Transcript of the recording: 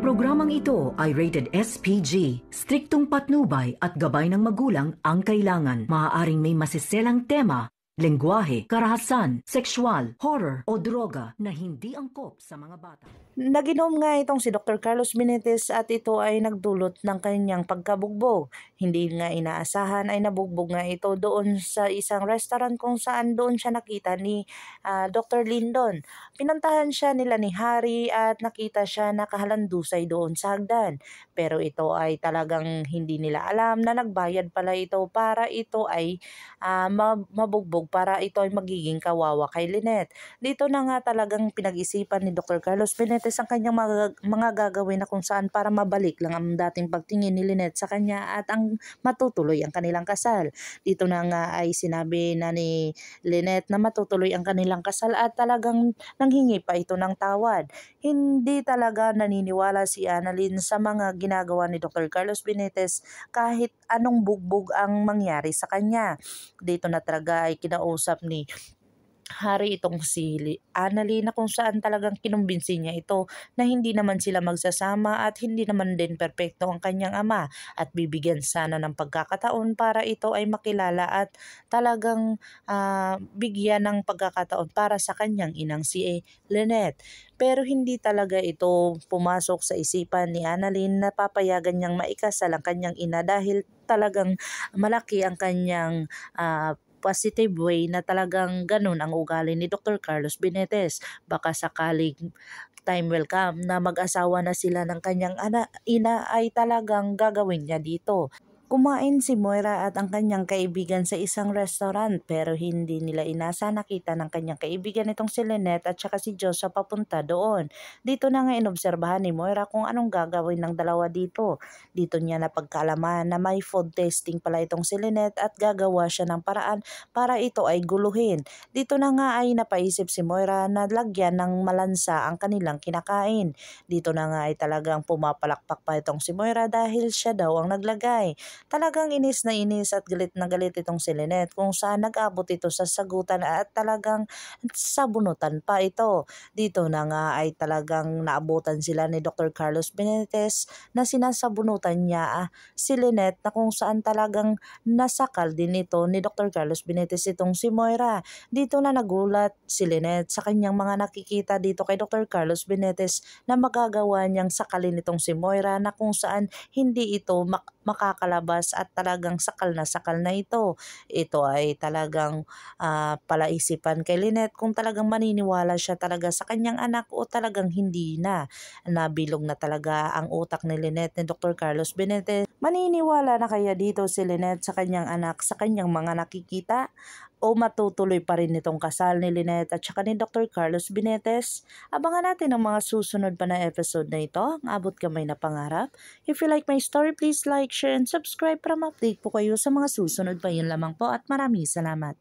Programang ito ay rated SPG. Striktong patnubay at gabay ng magulang ang kailangan. Maaaring may masiselang tema, lengguwahe, karahasan, sexual, horror o droga na hindi angkop sa mga bata. Naginom nga itong si Dr. Carlos Benitez at ito ay nagdulot ng kanyang pagkabugbog. Hindi nga inaasahan ay nabugbog nga ito doon sa isang restaurant kung saan doon siya nakita ni Dr. Lindon. Pinuntahan siya nila ni Harry at nakita siya nakahalandusay doon sa hagdan. Pero ito ay talagang hindi nila alam na nagbayad pala ito para ito ay mabugbog, para ito ay magiging kawawa kay Lynette. Dito na nga talagang pinag-isipan ni Dr. Carlos Benitez ang kanyang mga gagawin na kung saan para mabalik lang ang dating pagtingin ni Lynette sa kanya at ang matutuloy ang kanilang kasal. Dito na nga ay sinabi na ni Lynette na matutuloy ang kanilang kasal at talagang nanghingi pa ito ng tawad. Hindi talaga naniniwala si Annalyn sa mga ginagawa ni Dr. Carlos Benitez kahit anong bugbog ang mangyari sa kanya. Dito na talaga ay kinausap ni Harry itong si Annalyn na kung saan talagang kinumbinsi niya ito na hindi naman sila magsasama at hindi naman din perpekto ang kanyang ama at bibigyan sana ng pagkakataon para ito ay makilala at talagang bigyan ng pagkakataon para sa kanyang inang si Lynette. Pero hindi talaga ito pumasok sa isipan ni Annalyn na papayagan niyang maikasal ang kanyang ina dahil talagang malaki ang kanyang positive way na talagang ganun ang ugali ni Dr. Carlos Benitez. Baka sakaling time will come na mag-asawa na sila ng kanyang ina ay talagang gagawin niya dito. Kumain si Moira at ang kanyang kaibigan sa isang restaurant pero hindi nila inasa nakita ng kanyang kaibigan itong si Lynette at saka si Joshua papunta doon. Dito na nga inobserbahan ni Moira kung anong gagawin ng dalawa dito. Dito niya napagkaalaman na may food testing pala itong si Lynette at gagawa siya ng paraan para ito ay guluhin. Dito na nga ay napaisip si Moira na lagyan ng malansa ang kanilang kinakain. Dito na nga ay talagang pumapalakpak pa itong si Moira dahil siya daw ang naglagay. Talagang inis at galit na galit itong si Lynette kung saan nag-abot ito sa sagutan at talagang sabunutan pa ito. Dito na nga ay talagang naabutan sila ni Dr. Carlos Benitez na sinasabunutan niya si Lynette na kung saan talagang nasakal din ito ni Dr. Carlos Benitez itong si Moira. Dito na nagulat si Lynette sa kanyang mga nakikita dito kay Dr. Carlos Benitez na magagawa niyang sakalin itong si Moira na kung saan hindi ito makakalabas at talagang sakal na ito. Ito ay talagang palaisipan kay Lynette kung talagang maniniwala siya talaga sa kanyang anak o talagang hindi na. Nabilog na talaga ang utak ni Lynette ni Dr. Carlos Benitez. Maniniwala na kaya dito si Lynette sa kanyang anak, sa kanyang mga nakikita? O matutuloy pa rin itong kasal ni Lynette at saka ni Dr. Carlos Benitez? Abangan natin ang mga susunod pa na episode na ito, ang abot kamay na pangarap. If you like my story, please like, share, and subscribe para ma-update po kayo sa mga susunod pa. Yun lamang po at maraming salamat.